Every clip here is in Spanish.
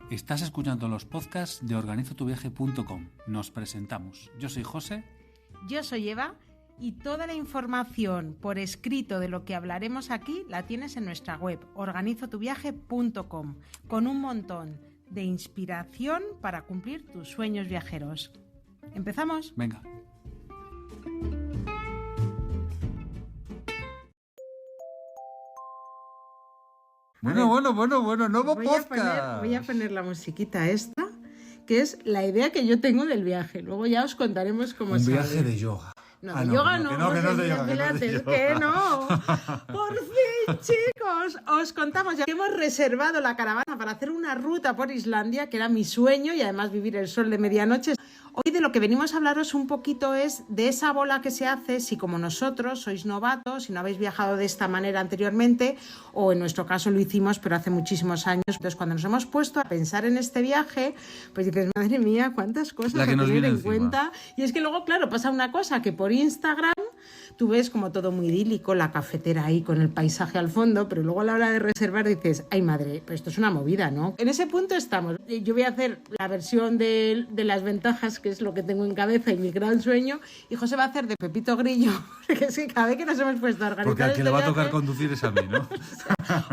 Estás escuchando los podcasts de organizotuviaje.com. Nos presentamos. Yo soy José. Yo soy Eva y toda la información por escrito de lo que hablaremos aquí la tienes en nuestra web organizotuviaje.com, con un montón de inspiración para cumplir tus sueños viajeros. ¿Empezamos? Venga. Bueno, nuevo podcast. Voy a poner la musiquita esta, que es la idea que yo tengo del viaje. Luego ya os contaremos cómo Un sale. viaje de yoga. No, de yoga no. Que no es de yoga. Pilates, que no. Por fin, chicos, os contamos ya que hemos reservado la caravana para hacer una ruta por Islandia, que era mi sueño, y además vivir el sol de medianoche. Hoy de lo que venimos a hablaros un poquito es de esa bola que se hace si como nosotros sois novatos, si no habéis viajado de esta manera anteriormente, o en nuestro caso lo hicimos pero hace muchísimos años. Entonces cuando nos hemos puesto a pensar en este viaje, pues dices, madre mía, cuántas cosas a tener en cuenta. Y es que luego, claro, pasa una cosa, que por Instagram tú ves como todo muy idílico, la cafetera ahí con el paisaje al fondo, pero luego a la hora de reservar dices, ay madre, pues esto es una movida, ¿no? En ese punto estamos. Yo voy a hacer la versión de las ventajas, que es lo que tengo en cabeza y mi gran sueño, y José va a hacer de Pepito Grillo, que es que cada vez que nos hemos puesto a organizar porque al que le va a tocar viaje, conducir es a mí, ¿no?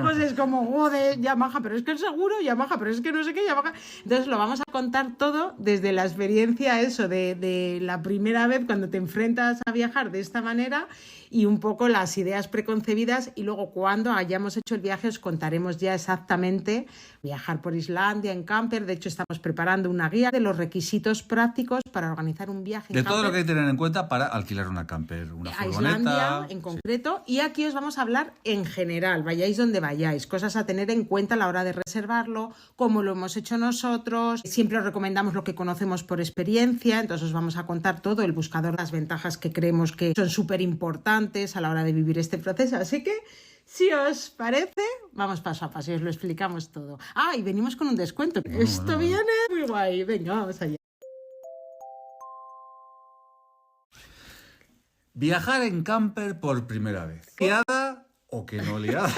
pues es como, joder, Yamaha, pero es que el seguro, Yamaha, pero es que no sé qué, Yamaha. Entonces lo vamos a contar todo desde la experiencia eso de la primera vez cuando te enfrentas a viajar de esta manera, y un poco las ideas preconcebidas, y luego cuando hayamos hecho el viaje os contaremos ya exactamente viajar por Islandia en camper. De hecho estamos preparando una guía de los requisitos prácticos para organizar un viaje en De camper. todo lo que hay que tener en cuenta para alquilar una camper, una A furgoneta. Islandia en concreto, sí. Y aquí os vamos a hablar en general, vayáis donde vayáis, cosas a tener en cuenta a la hora de reservarlo, cómo lo hemos hecho nosotros. Siempre os recomendamos lo que conocemos por experiencia, entonces os vamos a contar todo, el buscador, las ventajas que creemos que son súper importantes a la hora de vivir este proceso. Así que, si os parece, vamos paso a paso y os lo explicamos todo. Ah, y venimos con un descuento. Esto viene muy guay. Venga, vamos allá. Viajar en camper por primera vez. ¿Liada o que no liada?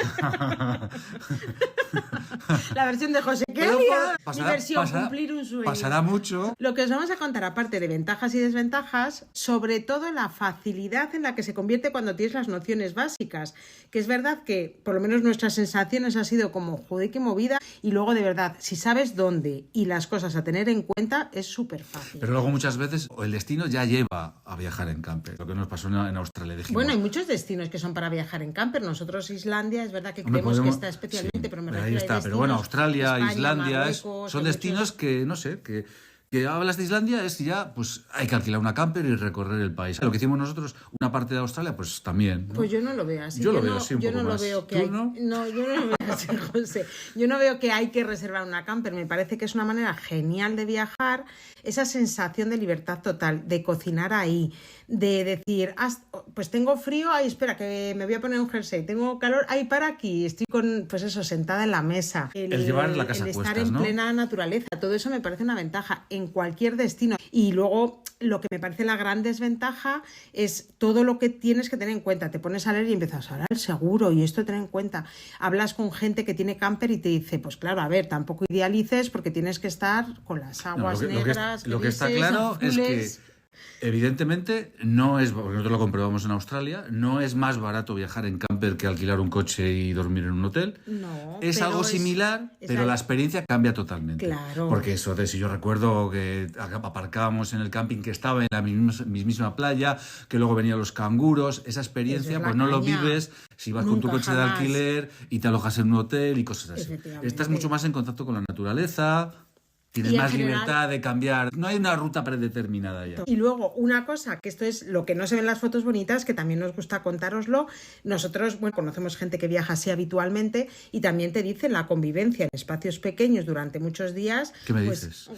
La versión de José, ¿qué liada? Mi versión, cumplir un sueño. Pasará mucho. Lo que os vamos a contar, aparte de ventajas y desventajas, sobre todo la facilidad en la que se convierte cuando tienes las nociones básicas. Que es verdad que, por lo menos nuestras sensaciones ha sido como, joder, qué movida. Y luego, de verdad, si sabes dónde y las cosas a tener en cuenta, es súper fácil. Pero luego muchas veces el destino ya lleva a viajar en camper. Lo que nos pasó en Australia. Dijimos, bueno, hay muchos destinos que son para viajar en camper. Nosotros, Islandia, es verdad que creemos que está especialmente, sí, pero me refiero ahí está, pero bueno, Australia, España, Islandia, Marruecos, son destinos que, no sé, que hablas de Islandia es que ya, pues hay que alquilar una camper y recorrer el país. Lo que hicimos nosotros, una parte de Australia, pues también, ¿no? Pues yo no lo veo así. Yo lo veo así un poco más. Yo no lo veo que hay... ¿No? No, yo no lo veo así, José. Yo no veo que hay que reservar una camper. Me parece que es una manera genial de viajar, esa sensación de libertad total, de cocinar ahí, de decir, pues tengo frío, ay, espera, que me voy a poner un jersey, tengo calor, ay, para aquí, estoy con, pues eso, sentada en la mesa. El llevar la casa el estar cuestas, en ¿no? plena naturaleza, todo eso me parece una ventaja en cualquier destino. Y luego, lo que me parece la gran desventaja es todo lo que tienes que tener en cuenta. Te pones a leer y empiezas a hablar el seguro y esto tener en cuenta. Hablas con gente que tiene camper y te dice, pues claro, a ver, tampoco idealices porque tienes que estar con las aguas negras. Lo que está claro azules. Es que evidentemente no es, porque nosotros lo comprobamos en Australia, no es más barato viajar en camper que alquilar un coche y dormir en un hotel. No, es algo similar, pero la experiencia cambia totalmente. Claro. Porque eso de si yo recuerdo que aparcábamos en el camping que estaba en la mismísima playa, que luego venían los canguros, esa experiencia pues no lo vives si vas con tu coche de alquiler y te alojas en un hotel y cosas así. Estás mucho más en contacto con la naturaleza. Tienes más libertad de cambiar. No hay una ruta predeterminada ya. Y luego, una cosa, que esto es lo que no se ve en las fotos bonitas, que también nos gusta contároslo. Nosotros, bueno, conocemos gente que viaja así habitualmente y también te dicen la convivencia en espacios pequeños durante muchos días. ¿Qué me dices?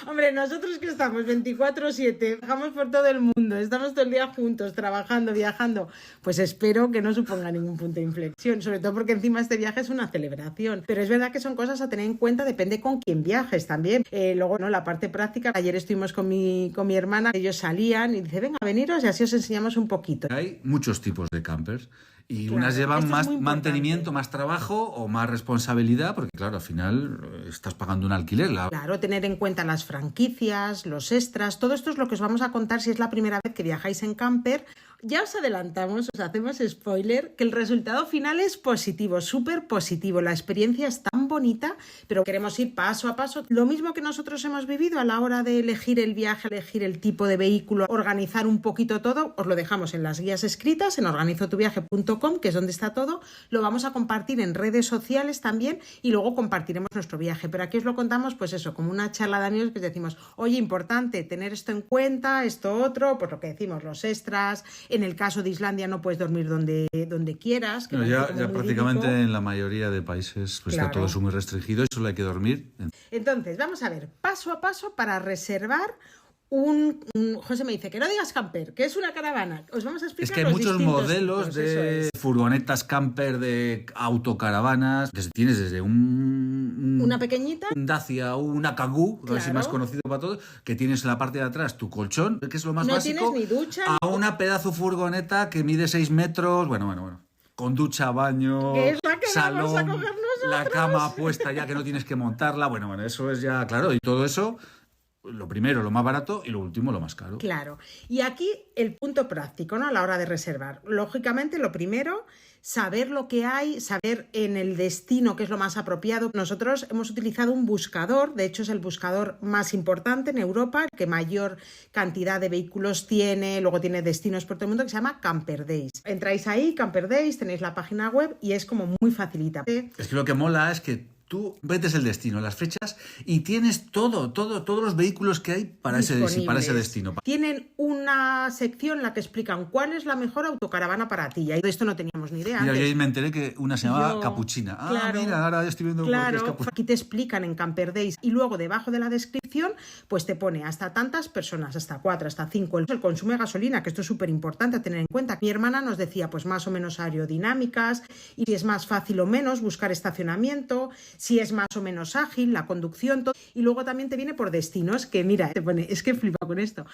Hombre, nosotros que estamos 24/7, viajamos por todo el mundo, estamos todo el día juntos, trabajando, viajando, pues espero que no suponga ningún punto de inflexión, sobre todo porque encima este viaje es una celebración. Pero es verdad que son cosas a tener en cuenta, depende con quién viajes también. Luego, ¿no? La parte práctica, ayer estuvimos con mi hermana, ellos salían y dice, venga, veniros y así os enseñamos un poquito. Hay muchos tipos de campers Y Claro, unas llevan esto es más muy mantenimiento, importante. más trabajo o más responsabilidad, porque claro, al final estás pagando un alquiler. Claro, tener en cuenta las franquicias, los extras, todo esto es lo que os vamos a contar si es la primera vez que viajáis en camper. Ya os adelantamos, os hacemos spoiler, que el resultado final es positivo, súper positivo. La experiencia es tan bonita, pero queremos ir paso a paso. Lo mismo que nosotros hemos vivido a la hora de elegir el viaje, elegir el tipo de vehículo, organizar un poquito todo, os lo dejamos en las guías escritas, en organizotuviaje.com, que es donde está todo. Lo vamos a compartir en redes sociales también y luego compartiremos nuestro viaje. Pero aquí os lo contamos, pues eso, como una charla de amigos que decimos, oye, importante tener esto en cuenta, esto otro, pues lo que decimos, los extras. En el caso de Islandia no puedes dormir donde quieras. Que Ya parece como muy prácticamente idílico. en la mayoría de países pues Claro. está todo eso muy restringido y solo hay que dormir. Entonces, vamos a ver, paso a paso para reservar José me dice que no digas camper, que es una caravana. Os vamos a explicar Es que hay los muchos distintos modelos tipos, eso de es. furgonetas camper, de autocaravanas. Tienes desde un Una pequeñita. un Dacia, una Kangoo, Claro. así más conocido para todos, que tienes en la parte de atrás tu colchón, que es lo más No básico, tienes ni ducha, a una pedazo furgoneta que mide 6 metros, bueno, con ducha, baño, Que es la que vamos a salón, coger la nosotros. cama puesta ya que no tienes que montarla, bueno, eso es ya, claro, y todo eso, lo primero, lo más barato, y lo último, lo más caro. Claro. Y aquí el punto práctico, ¿no? A la hora de reservar. Lógicamente, lo primero, saber lo que hay, saber en el destino qué es lo más apropiado. Nosotros hemos utilizado un buscador, de hecho es el buscador más importante en Europa, el que mayor cantidad de vehículos tiene, luego tiene destinos por todo el mundo, que se llama Camper Days. Entráis ahí, Camper Days, tenéis la página web y es como muy facilita. Es que lo que mola es que tú metes el destino, las fechas y tienes todos los vehículos que hay para ese Disponibles. destino. Tienen una sección en la que explican cuál es la mejor autocaravana para ti. Y de esto no teníamos ni idea Mira, antes. yo ahí me enteré que una se llamaba Yo- Capuchina. claro, Mira, ahora estoy viendo por qué es Claro, Capuchina. aquí te explican en Camper Days y luego debajo de la descripción pues te pone hasta tantas personas, hasta 4, hasta 5. El consumo de gasolina, que esto es súper importante a tener en cuenta. Mi hermana nos decía pues más o menos aerodinámicas y si es más fácil o menos buscar estacionamiento, si es más o menos ágil la conducción, todo. Y luego también te viene por destinos, que mira, te pone, es que flipa con esto.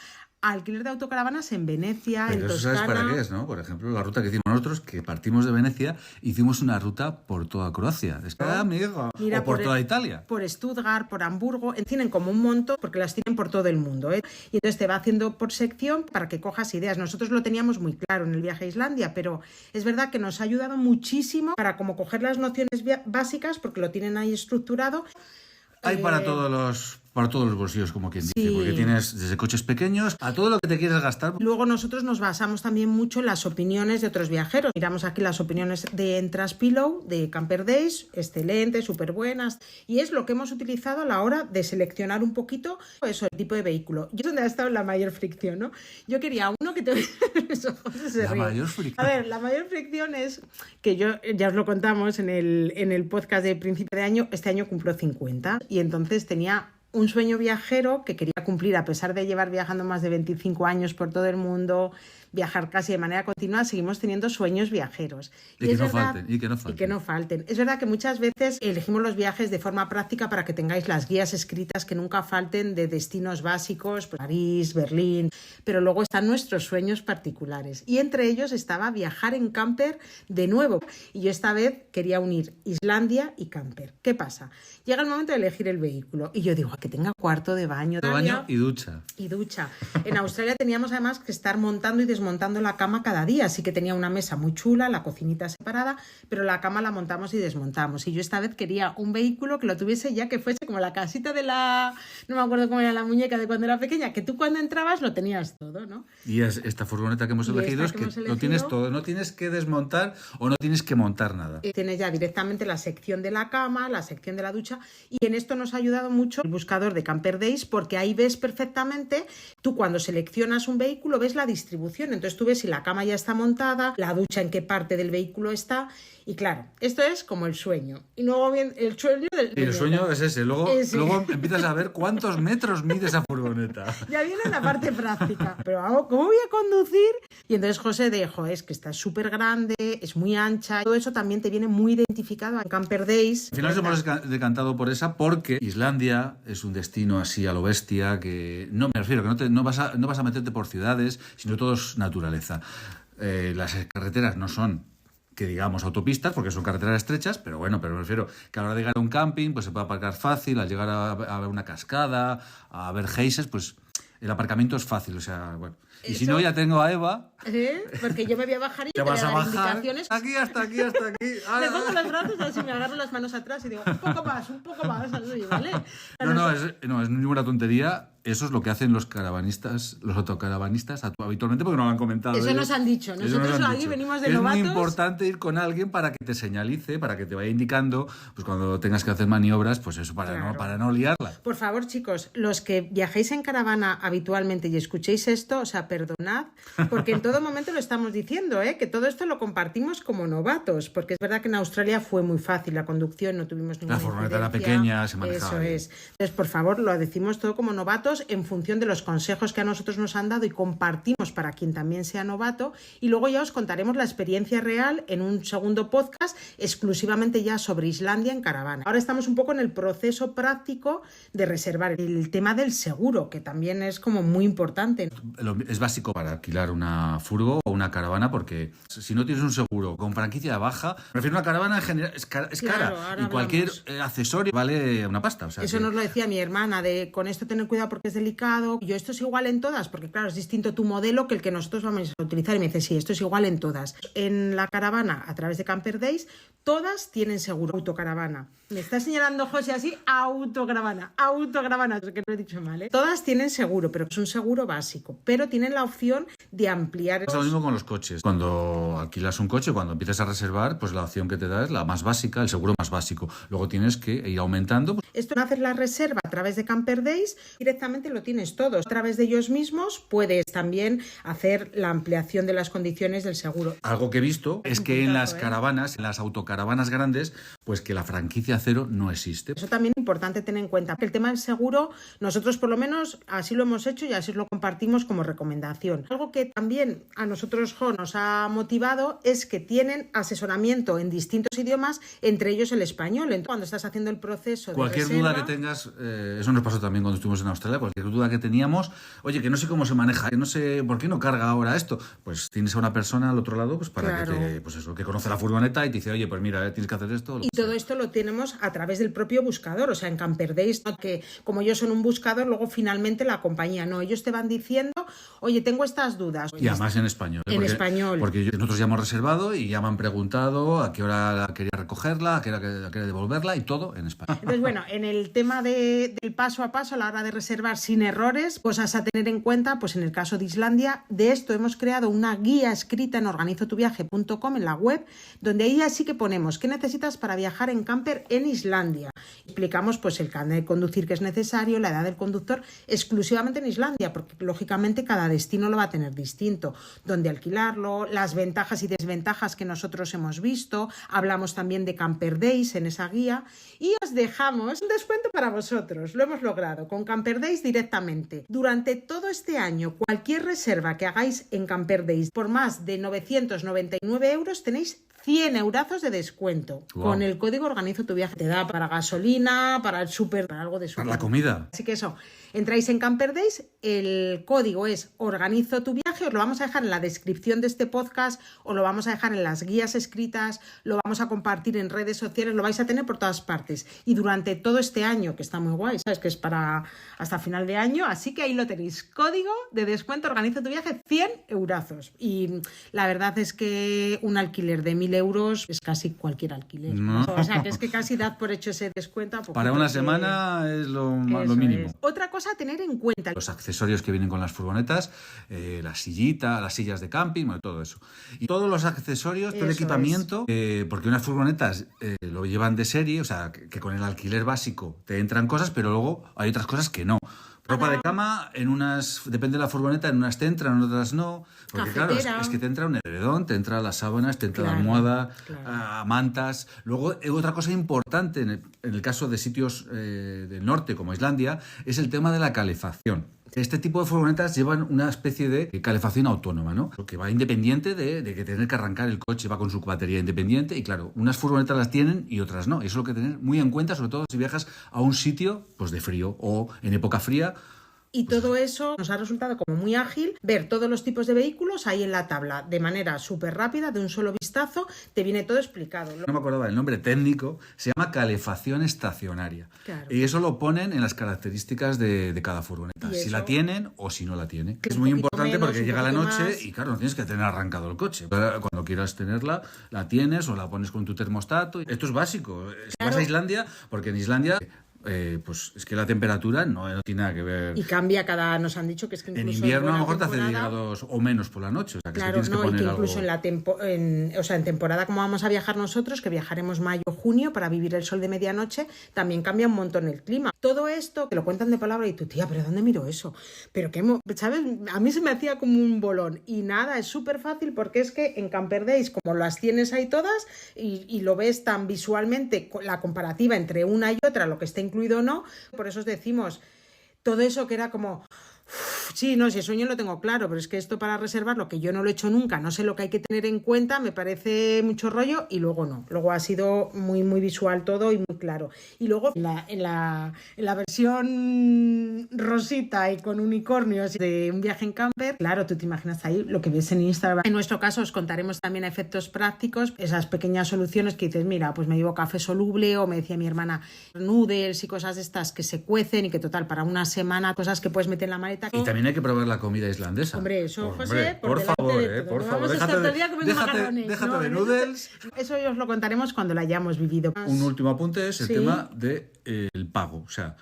Alquiler de autocaravanas en Venecia, en Pero eso Toscana. sabes para qué es, ¿no? Por ejemplo, la ruta que hicimos nosotros, que partimos de Venecia, hicimos una ruta por toda Croacia. Es que, amigo, Mira, o por toda Italia. Por Stuttgart, por Hamburgo, tienen como un montón porque las tienen por todo el mundo, ¿eh? Y entonces te va haciendo por sección para que cojas ideas. Nosotros lo teníamos muy claro en el viaje a Islandia, pero es verdad que nos ha ayudado muchísimo para como coger las nociones básicas porque lo tienen ahí estructurado. Hay para todos los bolsillos, como quien dice, Sí. porque tienes desde coches pequeños a todo lo que te quieres gastar. Luego nosotros nos basamos también mucho en las opiniones de otros viajeros. Miramos aquí las opiniones de Entraspillow, de Camper Days, excelentes, súper buenas. Y es lo que hemos utilizado a la hora de seleccionar un poquito eso, el tipo de vehículo. Yo es donde ha estado la mayor fricción, ¿no? Yo quería uno que te... Eso, José se La ríe. mayor fricción. A ver, la mayor fricción es que yo, ya os lo contamos en el podcast de principio de año, este año cumplo 50 y entonces tenía un sueño viajero que quería cumplir a pesar de llevar viajando más de 25 años por todo el mundo, viajar casi de manera continua, seguimos teniendo sueños viajeros. Y que es no verdad- falten, y que no falten. Y que no falten. Es verdad que muchas veces elegimos los viajes de forma práctica para que tengáis las guías escritas que nunca falten de destinos básicos, pues París, Berlín, pero luego están nuestros sueños particulares. Y entre ellos estaba viajar en camper de nuevo. Y yo esta vez quería unir Islandia y camper. ¿Qué pasa? Llega el momento de elegir el vehículo y yo digo, que tenga cuarto de baño. De baño y ducha. Y ducha. En Australia teníamos además que estar montando y desmontando la cama cada día, así que tenía una mesa muy chula, la cocinita separada, pero la cama la montamos y desmontamos. Y yo esta vez quería un vehículo que lo tuviese ya que fuese como la casita de la... No me acuerdo cómo era la muñeca de cuando era pequeña, que tú cuando entrabas lo tenías todo, ¿no? Y esta furgoneta que hemos Y esta elegido es que que hemos lo tienes elegido- todo, no tienes que desmontar o no tienes que montar nada. Tienes ya directamente la sección de la cama, la sección de la ducha, y en esto nos ha ayudado mucho el buscador de Camper Days porque ahí ves perfectamente, tú cuando seleccionas un vehículo ves la distribución, entonces tú ves si la cama ya está montada, la ducha en qué parte del vehículo está, y claro, esto es como el sueño. Y luego viene el sueño del... Y el sueño es ese. Luego, Ese. luego empiezas a ver cuántos metros mide esa furgoneta. Ya viene la parte práctica. Pero ¿cómo voy a conducir? Y entonces José dijo, es que está súper grande, es muy ancha. Todo eso también te viene muy identificado en Camper Days. Al final nos hemos decantado por esa porque Islandia es un destino así a lo bestia que... No, me refiero que no vas a meterte por ciudades, sino todo es naturaleza. Las carreteras no son que digamos autopistas, porque son carreteras estrechas, pero bueno, pero me refiero que a la hora de llegar a un camping, pues se puede aparcar fácil, al llegar a ver una cascada, a ver geysers, pues el aparcamiento es fácil, o sea, bueno. Y si no, ya tengo a Eva. Porque yo me voy a bajar y te te voy vas a a dar bajar indicaciones. aquí, hasta aquí, hasta aquí. Le pongo los brazos así, me agarro las manos atrás y digo, un poco más, así, ¿vale? No, es ninguna tontería. Eso es lo que hacen los caravanistas, los autocaravanistas habitualmente, porque no lo han comentado. Eso nos han dicho. Nosotros ahí venimos de novatos. Es muy importante ir con alguien para que te señalice, para que te vaya indicando, pues cuando tengas que hacer maniobras, pues eso, para no liarla. Por favor, chicos, los que viajéis en caravana habitualmente y escuchéis esto, o sea, perdonad, porque en todo momento lo estamos diciendo, que todo esto lo compartimos como novatos, porque es verdad que en Australia fue muy fácil la conducción, no tuvimos ninguna La furgoneta era incidencia. pequeña, se manejaba. Eso es. Entonces, por favor, lo decimos todo como novatos en función de los consejos que a nosotros nos han dado y compartimos para quien también sea novato, y luego ya os contaremos la experiencia real en un segundo podcast exclusivamente ya sobre Islandia en caravana. Ahora estamos un poco en el proceso práctico de reservar el tema del seguro, que también es como muy importante. Es básico para alquilar una furgo o una caravana, porque si no tienes un seguro con franquicia baja, me refiero a una caravana en general, es cara, y cualquier accesorio vale una pasta. O sea, eso nos lo decía mi hermana, de con esto tener cuidado porque es delicado. Yo, esto es igual en todas, porque claro, es distinto tu modelo que el que nosotros vamos a utilizar. Y me dice, sí, esto es igual en todas. En la caravana, a través de Camper Days, todas tienen seguro. Autocaravana. Me está señalando José así, autocaravana, que no he dicho mal, ¿eh? Todas tienen seguro, pero es un seguro básico, pero tienen la opción de ampliar. Es lo mismo con los coches. Cuando alquilas un coche, cuando empiezas a reservar, pues la opción que te da es la más básica, el seguro más básico. Luego tienes que ir aumentando. Esto, hacer la reserva a través de Camper Days, directamente lo tienes todo. A través de ellos mismos puedes también hacer la ampliación de las condiciones del seguro. Algo que he visto es que en las caravanas, en las autocaravanas grandes, pues que la franquicia cero no existe. Eso también es importante tener en cuenta. El tema del seguro, nosotros por lo menos así lo hemos hecho y así lo compartimos como recomendación. Algo que también a nosotros nos ha motivado es que tienen asesoramiento en distintos idiomas, entre ellos el español. Entonces, cuando estás haciendo el proceso de cualquier reserva, duda que tengas, eso nos pasó también cuando estuvimos en Australia, cualquier duda que teníamos, oye, que no sé cómo se maneja, que no sé por qué no carga ahora esto, pues tienes a una persona al otro lado, pues para que te, pues eso, que conoce la furgoneta y te dice, oye, pues mira, tienes que hacer esto. Y todo esto lo tenemos a través del propio buscador, o sea, en Camper Days, ¿no? Que como ellos son un buscador, luego finalmente la compañía no, ellos te van diciendo, oye, tengo estas dudas. Y además en español. Español. Porque nosotros ya hemos reservado y ya me han preguntado a qué hora quería recogerla, a qué hora quería devolverla y todo en español. Entonces, bueno, en el tema del paso a paso a la hora de reservar sin errores, cosas a tener en cuenta, pues en el caso de Islandia, de esto hemos creado una guía escrita en organizotuviaje.com en la web, donde ahí así que ponemos qué necesitas para viajar en camper en Islandia. Explicamos pues el carnet de conducir que es necesario, la edad del conductor, exclusivamente en Islandia, porque lógicamente cada destino lo va a tener distinto, dónde alquilarlo, las ventajas y desventajas que nosotros hemos visto, hablamos también de Camper Days en esa guía y os dejamos un descuento para vosotros, lo hemos logrado con Camper Days directamente. Durante todo este año, cualquier reserva que hagáis en Camper Days por más de 999 euros tenéis 100 eurazos de descuento. Wow. Con el código Organizo tu Viaje. Te da para gasolina, para el súper, para algo de súper. Para la comida. Así que eso, entráis en Camper Days, el código es Organizo tu Viaje, os lo vamos a dejar en la descripción de este podcast, os lo vamos a dejar en las guías escritas, lo vamos a compartir en redes sociales, lo vais a tener por todas partes. Y durante todo este año, que está muy guay, ¿sabes? Que es para hasta final de año, así que ahí lo tenéis. Código de descuento Organizo tu Viaje, 100 eurazos. Y la verdad es que un alquiler de 1.000 euros es casi cualquier alquiler. No. O sea, que es que casi dad por hecho ese descuento. Para una semana es lo mínimo. Es. Otra cosa a tener en cuenta. Los accesorios que vienen con las furgonetas, la sillita, las sillas de camping, bueno, todo eso. Y todos los accesorios, todo el equipamiento, porque unas furgonetas lo llevan de serie, o sea, que con el alquiler básico te entran cosas, pero luego hay otras cosas que no. Ropa de cama, en unas, depende de la furgoneta, en unas te entran, en otras no. Porque cafetera. Claro, es que te entra un edredón, te entra las sábanas, te entra la almohada, mantas. Luego, otra cosa importante en el caso de sitios del norte, como Islandia, es el tema de la calefacción. Este tipo de furgonetas llevan una especie de calefacción autónoma, ¿no? Que va independiente de que tener que arrancar el coche, va con su batería independiente y claro, unas furgonetas las tienen y otras no. Eso es lo que tener muy en cuenta, sobre todo si viajas a un sitio pues de frío o en época fría. Y todo eso nos ha resultado como muy ágil ver todos los tipos de vehículos ahí en la tabla, de manera súper rápida, de un solo vistazo, te viene todo explicado. No me acordaba el nombre técnico, se llama calefacción estacionaria. Claro. Y eso lo ponen en las características de cada furgoneta, si la tienen o si no la tienen. Es muy importante porque llega la noche y claro, no tienes que tener arrancado el coche. Cuando quieras tenerla, la tienes o la pones con tu termostato. Esto es básico. Si vas a Islandia, porque en Islandia... pues es que la temperatura no tiene nada que ver. Y cambia nos han dicho que es que incluso en invierno a lo mejor te hace 10 grados o menos por la noche. O sea, que claro, si tienes que poner y que incluso algo... en temporada como vamos a viajar nosotros, que viajaremos mayo o junio para vivir el sol de medianoche, también cambia un montón el clima. Todo esto, que lo cuentan de palabra y tú, tía, ¿pero dónde miro eso? Pero que, ¿sabes? A mí se me hacía como un bolón. Y nada, es súper fácil porque es que en Camper Days, como las tienes ahí todas y lo ves tan visualmente, la comparativa entre una y otra, lo que está incluido o no, por eso os decimos, todo eso que era como... Sí, no, si el sueño lo tengo claro, pero es que esto para reservarlo, que yo no lo he hecho nunca, no sé lo que hay que tener en cuenta, me parece mucho rollo y luego no. Luego ha sido muy, muy visual todo y muy claro. Y luego en la versión rosita y con unicornios de un viaje en camper, claro, tú te imaginas ahí lo que ves en Instagram. En nuestro caso os contaremos también a efectos prácticos, esas pequeñas soluciones que dices, mira, pues me llevo café soluble o me decía mi hermana, noodles y cosas de estas que se cuecen y que total, para una semana, cosas que puedes meter en la maleta. Y también hay que probar la comida islandesa. Hombre, eso, José, por favor, déjate de noodles. Eso os lo contaremos cuando la hayamos vivido. Un último apunte es el tema del pago. O sea,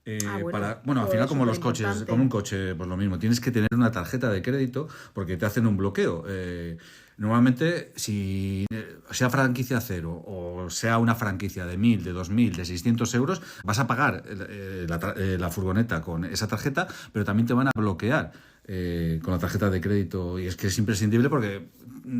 al final como los coches, como un coche, pues lo mismo. Tienes que tener una tarjeta de crédito porque te hacen un bloqueo. Normalmente, si sea franquicia cero o sea una franquicia de 1.000, de 2.000, de 600 euros, vas a pagar la furgoneta con esa tarjeta, pero también te van a bloquear con la tarjeta de crédito. Y es que es imprescindible porque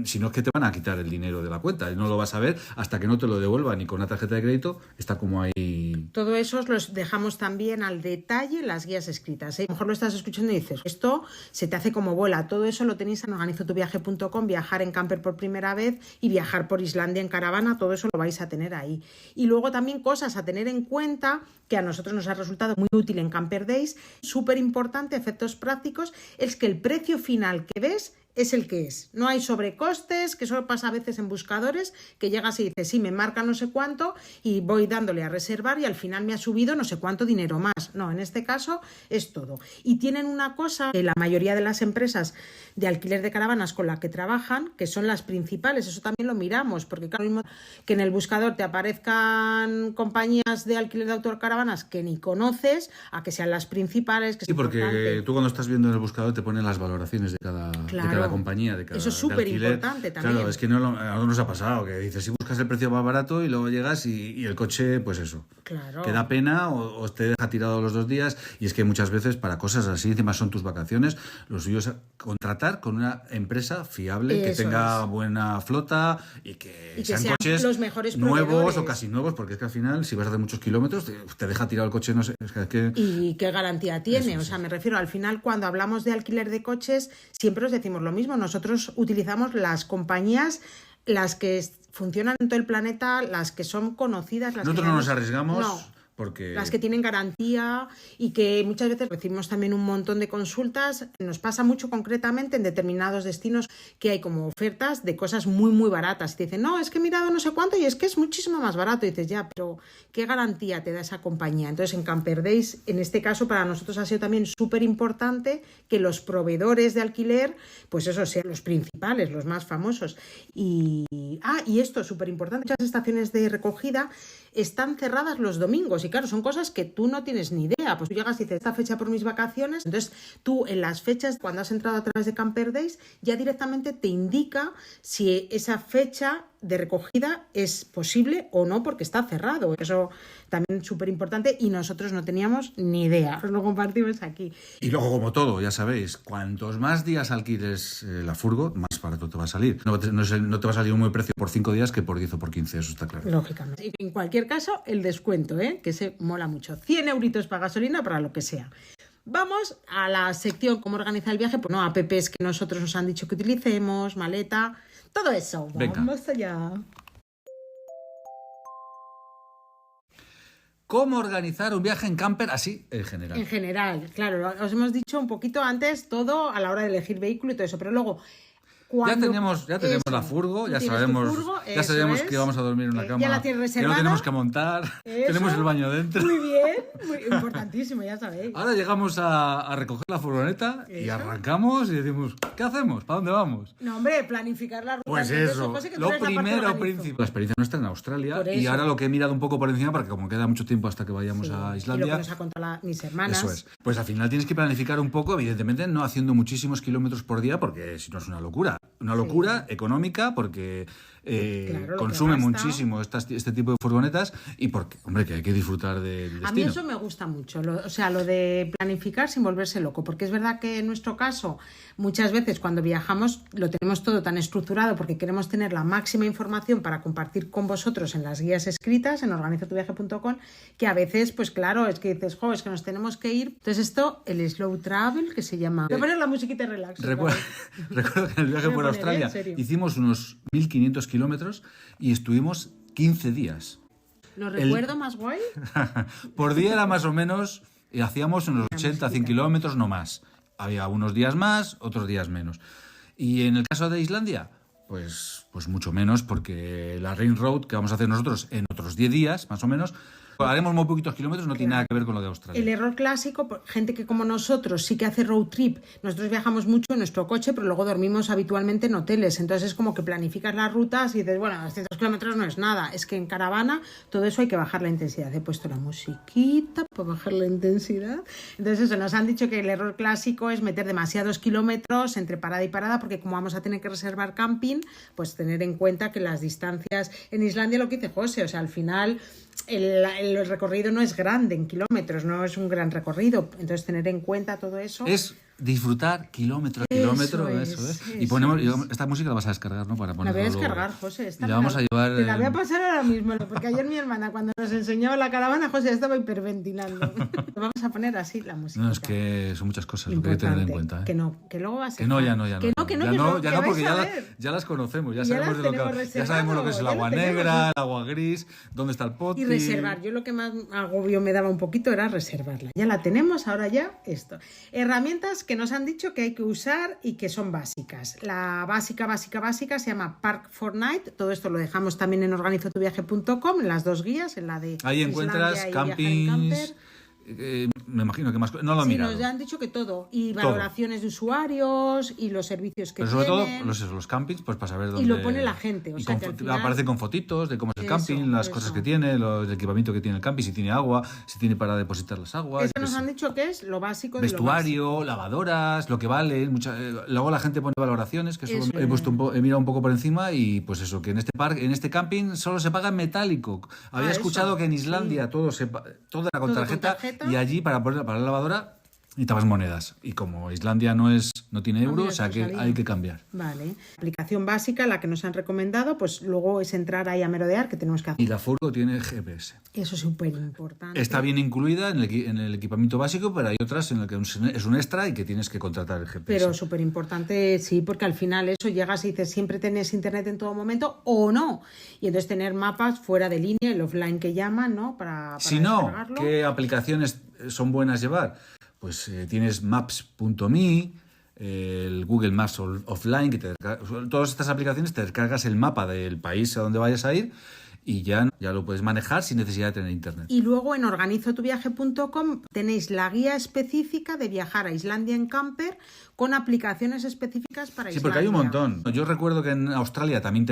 si no es que te van a quitar el dinero de la cuenta y no lo vas a ver hasta que no te lo devuelvan, y con una tarjeta de crédito está como ahí. Todo eso os los dejamos también al detalle en las guías escritas, ¿eh? A lo mejor lo estás escuchando y dices, esto se te hace como bola. Todo eso lo tenéis en organizotuviaje.com, viajar en camper por primera vez y viajar por Islandia en caravana, todo eso lo vais a tener ahí. Y luego también cosas a tener en cuenta que a nosotros nos ha resultado muy útil en Camper Days, súper importante, efectos prácticos, es que el precio final que ves es el que es. No hay sobrecostes, que eso pasa a veces en buscadores, que llegas y dices, sí, me marca no sé cuánto y voy dándole a reservar y al final me ha subido no sé cuánto dinero más. No, en este caso es todo. Y tienen una cosa que la mayoría de las empresas de alquiler de caravanas con la que trabajan, que son las principales, eso también lo miramos, porque claro, mismo que en el buscador te aparezcan compañías de alquiler de autocaravanas que ni conoces, a que sean las principales. Que sí, porque tú cuando estás viendo en el buscador te ponen las valoraciones de cada compañía, de cada eso es súper importante también. Claro, es que a nosotros nos ha pasado que dices, si buscas el precio más barato y luego llegas y el coche, pues eso, que da pena o te deja tirado los 2 días. Y es que muchas veces para cosas así, encima son tus vacaciones, lo suyo es contratar con una empresa fiable, que tenga buena flota y que sean coches los mejores nuevos o casi nuevos, porque es que al final, si vas a hacer muchos kilómetros, te deja tirado el coche, no sé. Es que... ¿Y qué garantía tiene? O sea, me refiero, al final, cuando hablamos de alquiler de coches, siempre os decimos lo mismo. Nosotros utilizamos las compañías, las que funcionan en todo el planeta, las que son conocidas. Nosotros no nos arriesgamos. Porque... Las que tienen garantía y que muchas veces recibimos también un montón de consultas. Nos pasa mucho concretamente en determinados destinos que hay como ofertas de cosas muy, muy baratas. Y te dicen, no, es que he mirado no sé cuánto y es que es muchísimo más barato. Y dices, ya, pero ¿qué garantía te da esa compañía? Entonces, en Camper Days, en este caso, para nosotros ha sido también súper importante que los proveedores de alquiler, pues eso, sean los principales, los más famosos. Y esto es súper importante. Muchas estaciones de recogida están cerradas los domingos y claro, son cosas que tú no tienes ni idea. Pues tú llegas y dices, esta fecha por mis vacaciones, entonces tú en las fechas, cuando has entrado a través de Camper Days, ya directamente te indica si esa fecha de recogida es posible o no porque está cerrado. Eso también es súper importante y nosotros no teníamos ni idea. Os lo compartimos aquí. Y luego, como todo, ya sabéis, cuantos más días alquiles la furgo, más barato te va a salir. No te va a salir un buen precio por 5 días que por 10 o por 15, eso está claro. Lógicamente. Y en cualquier caso, el descuento, que se mola mucho. 100 euritos para gasolina, para lo que sea. Vamos a la sección cómo organizar el viaje. Pues no, apps que nosotros nos han dicho que utilicemos, maleta, todo eso. Venga. Vamos allá. cómo organizar un viaje en camper así en general. En general, claro, os hemos dicho un poquito antes todo a la hora de elegir vehículo y todo eso, pero luego... Ya tenemos la furgo, ya sabemos que vamos a dormir en una cama, ya la tienes que reservada. no tenemos que montar, tenemos el baño dentro. Muy bien, muy importantísimo, ya sabéis. Ahora llegamos a recoger la furgoneta y arrancamos y decimos, ¿qué hacemos? ¿Para dónde vamos? No, hombre, planificar la ruta. Pues eso, lo primero, principal. La experiencia nuestra en Australia y ahora lo que he mirado un poco por encima, porque como queda mucho tiempo hasta que vayamos a Islandia. Y lo que nos ha contado mis hermanas. Eso es. Pues al final tienes que planificar un poco, evidentemente no haciendo muchísimos kilómetros por día, porque si no es una locura. Una locura económica, porque consume muchísimo este tipo de furgonetas y porque, hombre, que hay que disfrutar del destino. A mí eso me gusta mucho, lo de planificar sin volverse loco, porque es verdad que en nuestro caso muchas veces cuando viajamos lo tenemos todo tan estructurado porque queremos tener la máxima información para compartir con vosotros en las guías escritas en organizatuviaje.com, que a veces, pues claro, es que dices, es que nos tenemos que ir. Entonces esto, el slow travel, que se llama... Voy a poner la musiquita de relax. Recuerdo que en el viaje por Australia hicimos unos 1.500 kilómetros y estuvimos 15 días. ¿Lo recuerdo más guay? Por día era más o menos, y hacíamos unos 80, 100 kilómetros, no más. Había unos días más, otros días menos. Y en el caso de Islandia, pues mucho menos, porque la Ring Road que vamos a hacer nosotros en otros 10 días, más o menos, haremos muy poquitos kilómetros, no tiene nada que ver con lo de Australia. El error clásico, gente que como nosotros sí que hace road trip, nosotros viajamos mucho en nuestro coche, pero luego dormimos habitualmente en hoteles, entonces es como que planificas las rutas y dices, bueno, 200 kilómetros no es nada, es que en caravana todo eso hay que bajar la intensidad. He puesto la musiquita para bajar la intensidad. Entonces eso, nos han dicho que el error clásico es meter demasiados kilómetros entre parada y parada, porque como vamos a tener que reservar camping, pues tener en cuenta que las distancias en Islandia, lo que dice José, o sea, al final... El recorrido no es grande en kilómetros, no es un gran recorrido, entonces tener en cuenta todo eso. Es disfrutar kilómetro a kilómetro, eso es. Y ponemos, esta música la vas a descargar, ¿no? Para la voy a ponerlo descargar, José. La vamos a llevar. Te la voy a pasar ahora mismo, porque ayer mi hermana, cuando nos enseñó la caravana, José estaba hiperventilando. Vamos a poner así la música. No, es que son muchas cosas lo que hay que tener en cuenta. ¿eh? Que luego va a ser. Que no, ya no. Que no, porque ya las conocemos, ya sabemos de lo que. Ya sabemos lo que es el agua negra, el agua gris, dónde está el pote. Y reservar. Yo lo que más agobio me daba un poquito era reservarla. Ya la tenemos, ahora ya esto. Herramientas que nos han dicho que hay que usar y que son básicas. La básica se llama Park Fortnite. Todo esto lo dejamos también en organizatuviaje.com, en las dos guías, en la de ahí encuentras campings. Me imagino que más no lo he mirado. Sí, nos han dicho que todo y valoraciones de usuarios y los servicios que pero sobre tienen. todo los campings, pues para saber dónde. Y lo pone la gente, o sea, que al final... aparece con fotitos de cómo es el camping, las cosas que tiene, el equipamiento que tiene el camping, si tiene agua, si tiene para depositar las aguas. Eso nos han dicho que es lo básico de vestuario, lo básico. Lavadoras, lo que vale, luego la gente pone valoraciones, que eso he mirado un poco por encima y pues eso, que en este camping solo se paga en metálico. Había escuchado que en Islandia todo era con tarjeta y allí para la lavadora necesitabas monedas. Y como Islandia no tiene euro, o sea que hay que cambiar. Vale. Aplicación básica, la que nos han recomendado, pues luego es entrar ahí a merodear, que tenemos que hacer. Y la furgo tiene GPS. Eso es súper importante. Está bien incluida en el equipamiento básico, pero hay otras en las que es un extra y que tienes que contratar el GPS. Pero súper importante, sí, porque al final eso llegas y dices, siempre tenés internet en todo momento o no. Y entonces tener mapas fuera de línea, el offline que llaman, ¿no? Para si no, ¿qué aplicaciones son buenas llevar? Pues tienes Maps.me, el Google Maps Offline, todas estas aplicaciones te descargas el mapa del país a donde vayas a ir y ya lo puedes manejar sin necesidad de tener internet. Y luego en organizotuviaje.com tenéis la guía específica de viajar a Islandia en camper con aplicaciones específicas para Islandia. Sí, porque hay un montón. Yo recuerdo que en Australia también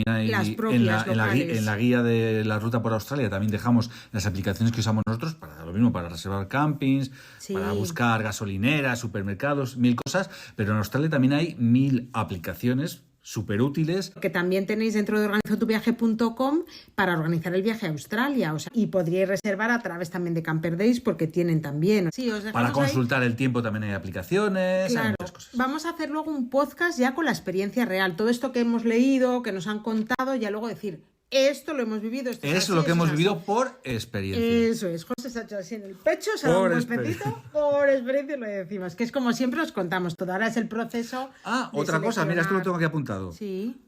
hay las propias en la guía de la ruta por Australia también dejamos las aplicaciones que usamos nosotros para lo mismo, para reservar campings, para buscar gasolineras, supermercados, 1000 cosas, pero en Australia también hay 1000 aplicaciones súper útiles. Que también tenéis dentro de organizotuviaje.com para organizar el viaje a Australia. Y podríais reservar a través también de Camper Days porque tienen también. Sí, para consultar el tiempo también hay aplicaciones, claro. Hay muchas cosas. Vamos a hacer luego un podcast ya con la experiencia real. Todo esto que hemos leído, que nos han contado, ya luego decir... Esto lo hemos vivido. Esto es lo que hemos vivido por experiencia. Eso es. José se ha hecho así en el pecho, se ha dado un golpecito. Por experiencia lo decimos. Que es como siempre os contamos todo. Ahora es el proceso. Otra cosa. Mira, esto lo tengo aquí apuntado. Sí.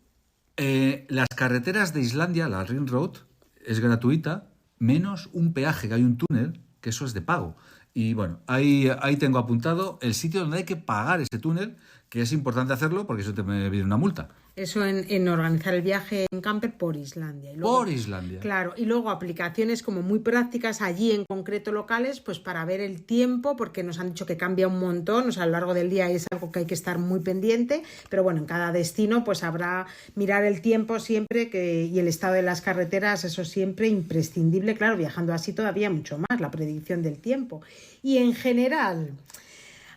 Las carreteras de Islandia, la Ring Road, es gratuita menos un peaje, que hay un túnel, que eso es de pago. Y bueno, ahí tengo apuntado el sitio donde hay que pagar ese túnel, que es importante hacerlo porque eso te viene una multa. Eso en organizar el viaje en camper por Islandia. Y luego, Por Islandia. Claro, y luego aplicaciones como muy prácticas allí en concreto locales, pues para ver el tiempo, porque nos han dicho que cambia un montón, o sea, a lo largo del día es algo que hay que estar muy pendiente, pero bueno, en cada destino pues habrá mirar el tiempo siempre y el estado de las carreteras, eso siempre imprescindible, claro, viajando así todavía mucho más, la predicción del tiempo. Y en general,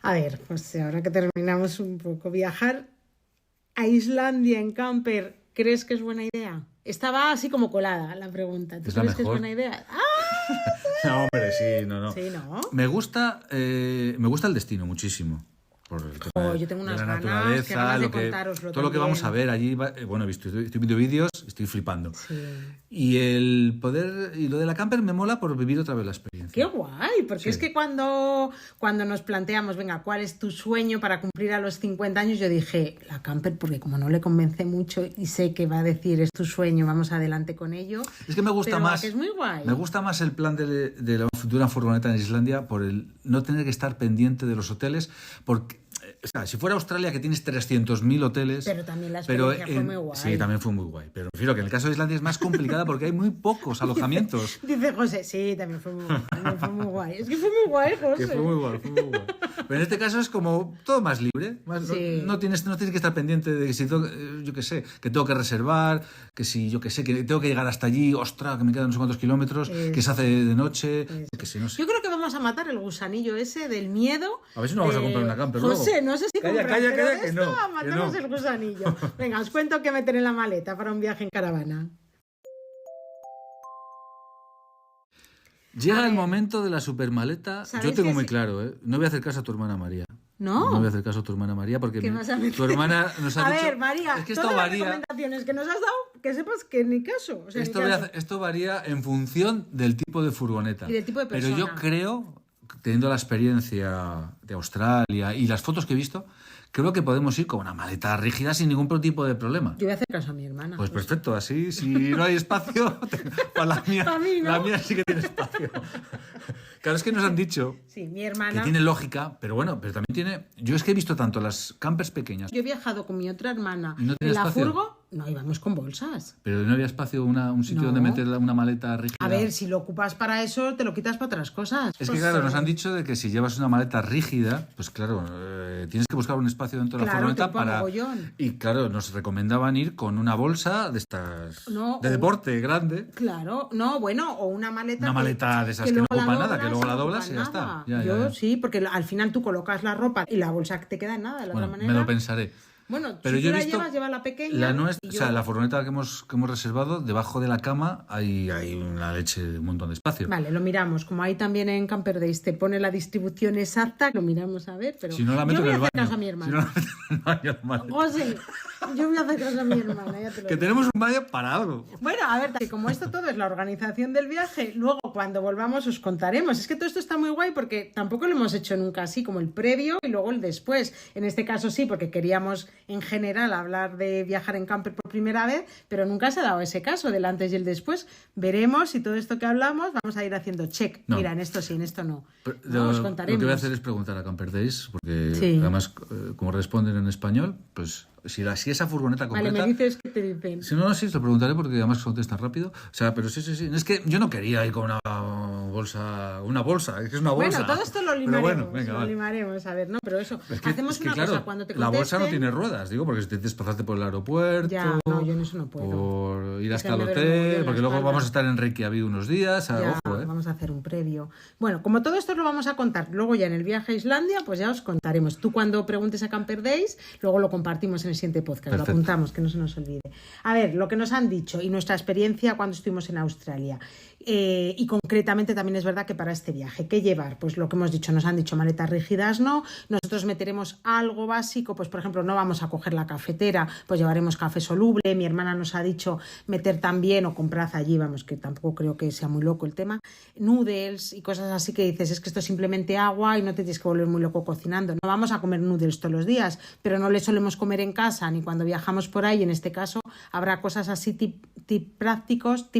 a ver, pues ahora que terminamos un poco, viajar a Islandia en camper, ¿crees que es buena idea? Estaba así como colada la pregunta. ¿Tú crees que es buena idea? ¡Ah! No, hombre, sí, no. Sí, ¿no? Me gusta el destino muchísimo. Por el tema yo tengo unas de la ganas, naturaleza, qué ganas de contároslo todo lo que también. vamos a ver allí, bueno, estoy viendo vídeos, estoy flipando. Sí. Y el poder, y lo de la camper me mola por vivir otra vez la experiencia. ¡Qué guay! Porque Sí. es que cuando nos planteamos, venga, ¿cuál es tu sueño para cumplir a los 50 años? Yo dije, la camper, porque como no le convence mucho y sé que va a decir, es tu sueño, vamos adelante con ello. Es que me gusta pero más. Que es muy guay. Me gusta más el plan de la futura furgoneta en Islandia por el no tener que estar pendiente de los hoteles, porque o sea, si fuera Australia, que tienes 300.000 hoteles... Pero también la experiencia fue muy guay. Sí, también fue muy guay. Pero prefiero que en el caso de Islandia es más complicada porque hay muy pocos alojamientos. Dice José, sí, también fue muy guay. Es que fue muy guay, José. Que fue muy guay. Pero en este caso es como todo más libre. Sí. No tienes que estar pendiente de que si yo qué sé, que tengo que reservar, que si yo qué sé, que tengo que llegar hasta allí, ostras, que me quedan no sé cuántos kilómetros, que se hace de noche, que si no sé. Yo creo que vamos a matar el gusanillo ese del miedo. A ver si no vamos a comprar una camper José, luego. no sé si Calla, comprar, calla, pero calla, de que esto no, matamos que no. el gusanillo. Venga, os cuento qué meter en la maleta para un viaje en caravana. Llega el momento de la supermaleta. Yo tengo muy si... claro, ¿eh? No voy a hacer caso a tu hermana María. No. No voy a hacer caso a tu hermana María porque ¿Qué vas a meter? tu hermana nos ha dicho... A ver, María, es que esto todas las varía. recomendaciones que nos has dado, que sepas que ni caso. O sea, Esto, ni caso. esto varía en función del tipo de furgoneta. Y del tipo de persona. Pero yo creo, teniendo la experiencia de Australia y las fotos que he visto, creo que podemos ir con una maleta rígida sin ningún tipo de problema. Yo voy a hacer caso a mi hermana. Pues perfecto, así, si no hay espacio, para la mía, Para mí, ¿no? la mía sí que tiene espacio. Claro, es que nos han dicho Sí, mi hermana. que tiene lógica, pero bueno, pero también tiene... Yo es que he visto tanto las campers pequeñas, Yo he viajado con mi otra hermana ¿Y no en tiene la espacio? furgo. No, íbamos con bolsas. pero no había espacio, un sitio No. donde meter una maleta rígida. A ver, si lo ocupas para eso, te lo quitas para otras cosas. Es que Pues, claro, nos han dicho de que si llevas una maleta rígida, pues claro, tienes que buscar un espacio dentro de la Claro, furgoneta te ocupa para... mogollón. Y claro, nos recomendaban ir con una bolsa de estas... No, de o- deporte grande. Claro, no, bueno, o una maleta. Una maleta de esas que no luego la ocupa nada, doblas que luego la no doblas ocupa y ya está. nada. Ya, Yo ya. sí, porque al final tú colocas la ropa y la bolsa te queda en nada, de la Bueno, otra manera. me lo pensaré. Bueno, Pero si yo tú he la visto llevas, lleva la pequeña. la nuestra, y o sea, yo- la furgoneta que hemos reservado, debajo de la cama hay una leche de un montón de espacio. Vale, lo miramos. Como ahí también en Camper Days te pone la distribución exacta, lo miramos a ver. Pero Si no la meto yo voy en el a hacer baño. caso a mi Si hermana. no la meto en el baño, la maleta. José, yo voy a hacer caso a mi hermana, ya te lo Que digo. tenemos un baño para algo. Bueno, a ver, que como esto todo es la organización del viaje, luego cuando volvamos os contaremos. Es que todo esto está muy guay porque tampoco lo hemos hecho nunca así, como el previo y luego el después. En este caso sí, porque queríamos en general hablar de viajar en camper por primera vez, pero nunca se ha dado ese caso del antes y el después. Veremos si todo esto que hablamos vamos a ir haciendo check. No. Mira, en esto sí, en esto no. Pero, No, os lo contaremos. que voy a hacer es preguntar a Camper Days, porque Sí. además, como responden en español, pues si esa furgoneta Vale, completa... me dices qué te dicen. Si no, sí, te lo preguntaré porque además contestan rápido. O sea, pero sí. Es que yo no quería ir con una bolsa, es que es una bolsa. Bueno, todo esto lo Pero limaremos, bueno, venga, lo vale. limaremos. A ver, no, pero eso, Es que, hacemos es que, una claro, cosa, cuando te la bolsa no contesten- tiene ruedas, digo, porque si te desplazaste por el aeropuerto, Ya, no, yo en eso no puedo. por ir Es que hasta el me duele mogollón hotel, la porque luego espalda. vamos a estar en Reykjavik unos días, Ya, ojo, vamos a hacer un previo. Bueno, como todo esto lo vamos a contar luego ya en el viaje a Islandia, pues ya os contaremos. Tú cuando preguntes a Camper Days, luego lo compartimos en el siguiente podcast, Perfecto. lo apuntamos, que no se nos olvide. A ver, lo que nos han dicho y nuestra experiencia cuando estuvimos en Australia. Y concretamente también es verdad que para este viaje, ¿qué llevar? Pues lo que hemos dicho, nos han dicho maletas rígidas, no. Nosotros meteremos algo básico, pues por ejemplo, no vamos a coger la cafetera, pues llevaremos café soluble. Mi hermana nos ha dicho meter también, o comprad allí, vamos, que tampoco creo que sea muy loco el tema, noodles y cosas así que dices, es que esto es simplemente agua y no te tienes que volver muy loco cocinando. No vamos a comer noodles todos los días, pero no le solemos comer en casa ni cuando viajamos por ahí. En este caso habrá cosas así tip prácticos,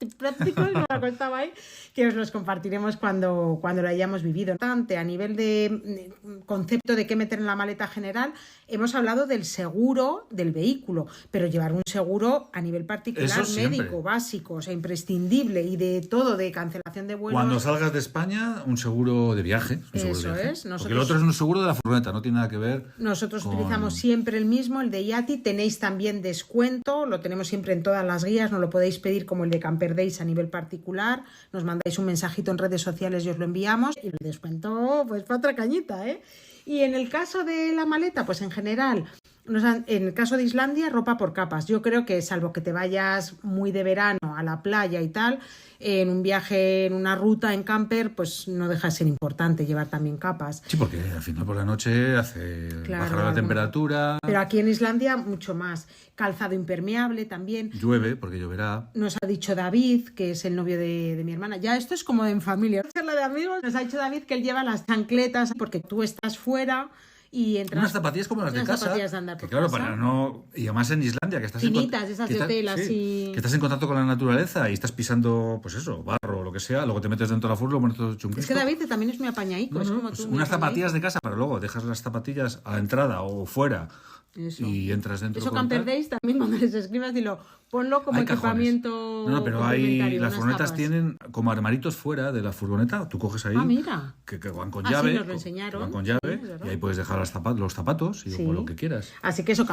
prácticos, no me costaba ahí, que os los compartiremos cuando lo hayamos vivido. A nivel de concepto de qué meter en la maleta general, hemos hablado del seguro del vehículo, pero llevar un seguro a nivel particular, médico, básico, o sea, imprescindible, y de todo, de cancelación de vuelos. Cuando salgas de España, un seguro de viaje. Eso es. Porque el otro es un seguro de la furgoneta, no tiene nada que ver. Nosotros utilizamos siempre el mismo, el de Yati. Tenéis también descuento, lo tenemos siempre en todas las guías, nos lo podéis pedir como el de Camper Days a nivel particular. Nos mandáis un mensajito en redes sociales y os lo enviamos. Y el descuento, pues para otra cañita, ¿eh? Y en el caso de la maleta, pues en general, en el caso de Islandia, ropa por capas. Yo creo que salvo que te vayas muy de verano a la playa y tal, en un viaje, en una ruta en camper, pues no deja de ser importante llevar también capas. Sí, porque al final por la noche bajará la temperatura. Pero aquí en Islandia mucho más. Calzado impermeable también. Llueve, porque lloverá. Nos ha dicho David, que es el novio de mi hermana. Ya esto es como en familia. Charla de amigos. Nos ha dicho David que él lleva las chancletas porque tú estás fuera y entras. Unas zapatillas como las de casa. Zapatillas de andar que por claro, casa. Para no. Y además en Islandia, que estás finitas, esas de tela, sí. Que estás en contacto con la naturaleza y estás pisando, pues eso, barro o lo que sea, luego te metes dentro de la furgo, pones todo chunguito. Es que David también es muy apañaico, es como pues tú. Unas zapatillas de casa, pero luego dejas las zapatillas a la entrada o fuera. Eso. Y entras dentro. Eso Camper Days también, cuando les escribas, dilo, ponlo como equipamiento. No, pero las furgonetas tienen como armaritos fuera de la furgoneta. Tú coges ahí. Ah, mira. Que van con llave. Sí, nos lo enseñaron. Van con llave. Y ahí puedes dejar los zapatos y lo que quieras. Así que eso,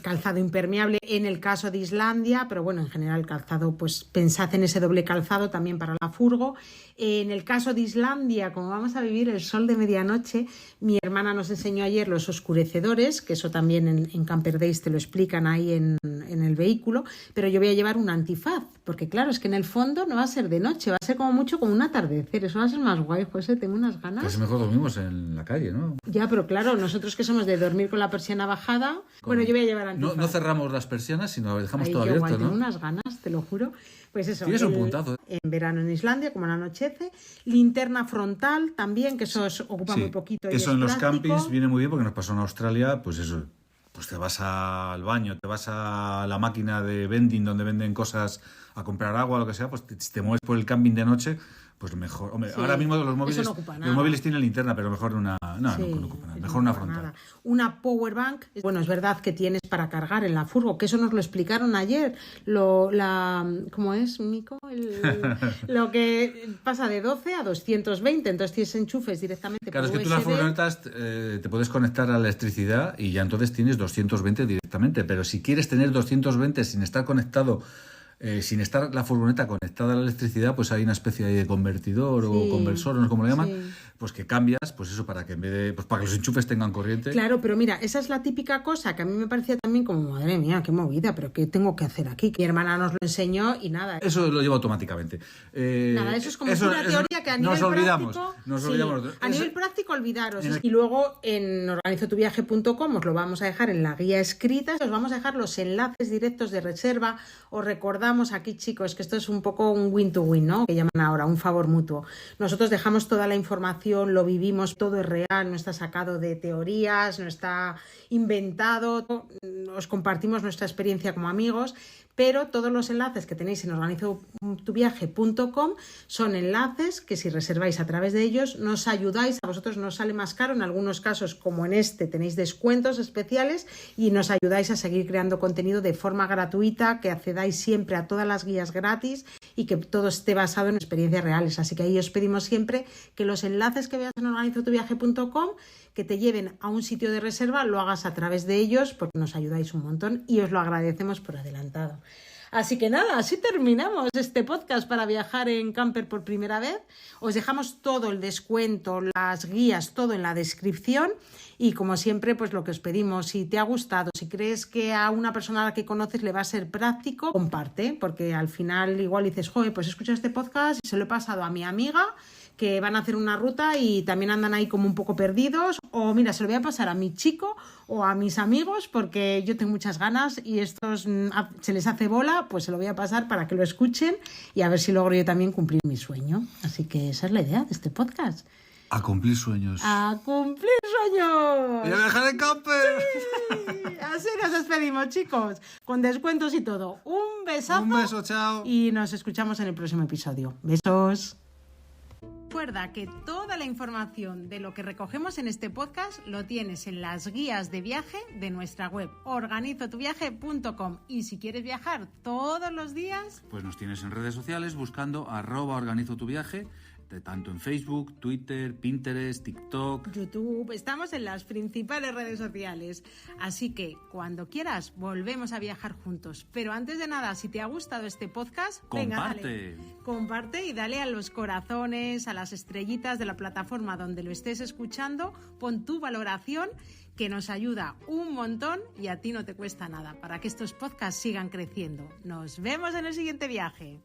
calzado impermeable en el caso de Islandia, pero bueno, en general calzado, pues pensad en ese doble calzado también para la furgo. En el caso de Islandia, como vamos a vivir el sol de medianoche, mi hermana nos enseñó ayer los oscurecedores, que eso también en Camper Days te lo explican ahí en el vehículo, pero yo voy a llevar un antifaz, porque claro, es que en el fondo no va a ser de noche, va a ser como mucho como un atardecer, eso va a ser más guay, José, tengo unas ganas. Casi mejor dormimos en la calle, ¿no? Ya, pero claro, nosotros que somos de dormir con la persiana bajada, bueno, yo voy a llevar antifaz. No cerramos las persianas, sino dejamos ahí todo abierto, ¿no? Tengo unas ganas, te lo juro. Pues eso. Tienes un puntazo. En verano en Islandia, como anochece. Linterna frontal también, que eso os ocupa muy poquito. Eso en los campings viene muy bien porque nos pasó en Australia, pues eso. Pues te vas al baño, te vas a la máquina de vending donde venden cosas, a comprar agua, lo que sea, pues si te mueves por el camping de noche, pues mejor. Hombre, ahora mismo los móviles tienen linterna, pero mejor no ocupa nada. Mejor una frontal. Nada. Una power bank, bueno, es verdad que tienes para cargar en la furgo, que eso nos lo explicaron ayer. ¿Cómo es, Mico? Lo que pasa de 12 a 220, entonces tienes enchufes directamente. Claro, por es que USB. tú las furgonetas te puedes conectar a la electricidad y ya entonces tienes 220 directamente, pero si quieres tener 220 sin estar conectado, sin estar la furgoneta conectada a la electricidad, pues hay una especie de convertidor o conversor, no sé cómo lo llaman, pues que cambias, pues eso para que en vez de, pues para que los enchufes tengan corriente. Claro, pero mira, esa es la típica cosa que a mí me parecía también como, madre mía, qué movida, pero ¿qué tengo que hacer aquí? Mi hermana nos lo enseñó y nada. Eso lo lleva automáticamente. Nada, eso es como una teoría que a nivel práctico... Nos olvidamos. A nivel práctico, olvidaros. Y luego en organizotuviaje.com os lo vamos a dejar en la guía escrita, os vamos a dejar los enlaces directos de reserva. Os recordamos aquí, chicos, que esto es un poco un win-to-win, ¿no? Que llaman ahora, un favor mutuo. Nosotros dejamos toda la información, lo vivimos, todo es real, no está sacado de teorías, no está inventado, os compartimos nuestra experiencia como amigos, pero todos los enlaces que tenéis en organizotuviaje.com son enlaces que si reserváis a través de ellos nos ayudáis, a vosotros nos sale más caro, en algunos casos como en este tenéis descuentos especiales y nos ayudáis a seguir creando contenido de forma gratuita, que accedáis siempre a todas las guías gratis y que todo esté basado en experiencias reales, así que ahí os pedimos siempre que los enlaces que veas en organizotuviaje.com que te lleven a un sitio de reserva, lo hagas a través de ellos porque nos ayudáis un montón y os lo agradecemos por adelantado. Así que nada, así terminamos este podcast para viajar en camper por primera vez. Os dejamos todo el descuento, las guías, todo en la descripción y como siempre, pues lo que os pedimos, si te ha gustado, si crees que a una persona a la que conoces le va a ser práctico, comparte, porque al final igual dices, joder, pues escucho este podcast y se lo he pasado a mi amiga que van a hacer una ruta y también andan ahí como un poco perdidos, o mira, se lo voy a pasar a mi chico o a mis amigos porque yo tengo muchas ganas y estos se les hace bola, pues se lo voy a pasar para que lo escuchen y a ver si logro yo también cumplir mi sueño. Así que esa es la idea de este podcast. A cumplir sueños. ¡A cumplir sueños! ¡Y a viajar en camper! Sí. Así nos despedimos, chicos. Con descuentos y todo. Un besazo. Un beso, chao. Y nos escuchamos en el próximo episodio. Besos. Recuerda que toda la información de lo que recogemos en este podcast lo tienes en las guías de viaje de nuestra web organizotuviaje.com. Y si quieres viajar todos los días, pues nos tienes en redes sociales buscando @organizotuviaje, tanto en Facebook, Twitter, Pinterest, TikTok, YouTube. Estamos en las principales redes sociales. Así que cuando quieras volvemos a viajar juntos. Pero antes de nada, si te ha gustado este podcast, comparte. Venga, dale. Comparte y dale a los corazones, a las estrellitas de la plataforma donde lo estés escuchando. Pon tu valoración, que nos ayuda un montón y a ti no te cuesta nada para que estos podcasts sigan creciendo. Nos vemos en el siguiente viaje.